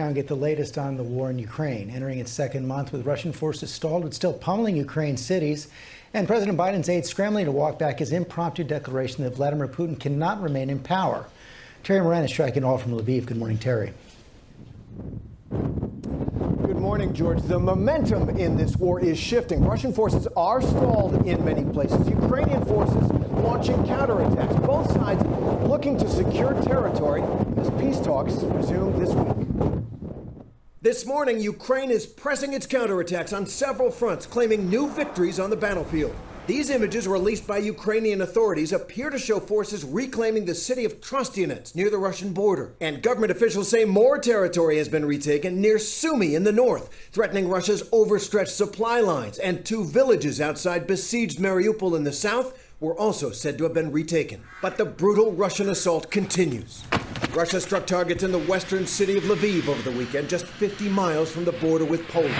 Now get the latest on the war in Ukraine. Entering its second month with Russian forces stalled but still pummeling Ukraine's cities. And President Biden's aides scrambling to walk back his impromptu declaration that Vladimir Putin cannot remain in power. Terry Moran is tracking all from Lviv. Good morning, Terry. Good morning, George. The momentum in this war is shifting. Russian forces are stalled in many places. Ukrainian forces launching counterattacks. Both sides looking to secure territory as peace talks resume this week. This morning, Ukraine is pressing its counterattacks on several fronts, claiming new victories on the battlefield. These images released by Ukrainian authorities appear to show forces reclaiming the city of Trostianets near the Russian border. And government officials say more territory has been retaken near Sumy in the north, threatening Russia's overstretched supply lines. And 2 villages outside besieged Mariupol in the south were also said to have been retaken. But the brutal Russian assault continues. Russia struck targets in the western city of Lviv over the weekend, just 50 miles from the border with Poland.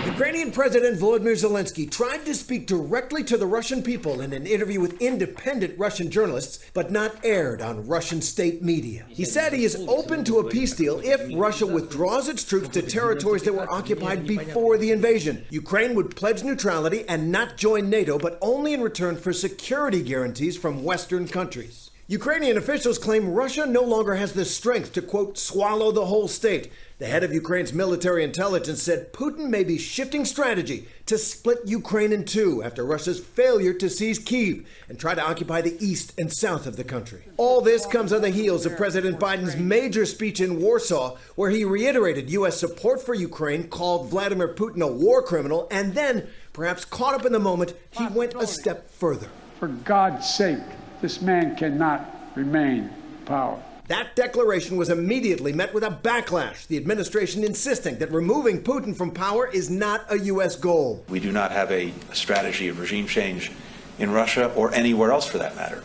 Ukrainian President Volodymyr Zelensky tried to speak directly to the Russian people in an interview with independent Russian journalists, but not aired on Russian state media. He said he is open to a peace deal if Russia withdraws its troops to territories that were occupied before the invasion. Ukraine would pledge neutrality and not join NATO, but only in return for security guarantees from Western countries. Ukrainian officials claim Russia no longer has the strength to, quote, swallow the whole state. The head of Ukraine's military intelligence said Putin may be shifting strategy to split Ukraine in two after Russia's failure to seize Kyiv and try to occupy the east and south of the country. All this comes on the heels of President Biden's major speech in Warsaw, where he reiterated U.S. support for Ukraine, called Vladimir Putin a war criminal, and then, perhaps caught up in the moment, he went a step further. For God's sake, this man cannot remain in power. That declaration was immediately met with a backlash, the administration insisting that removing Putin from power is not a U.S. goal. We do not have a strategy of regime change in Russia or anywhere else for that matter.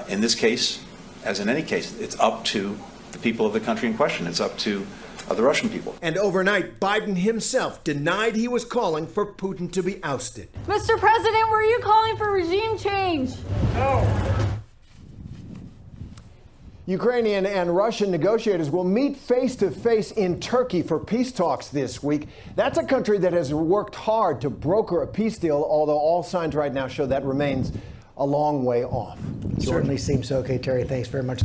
In this case, as in any case, it's up to the people of the country in question. It's up to the Russian people. And overnight, Biden himself denied he was calling for Putin to be ousted. Mr. President, were you calling for regime change? No. Ukrainian and Russian negotiators will meet face-to-face in Turkey for peace talks this week. That's a country that has worked hard to broker a peace deal, although all signs right now show that remains a long way off. Certainly seems okay, Terry. Thanks very much.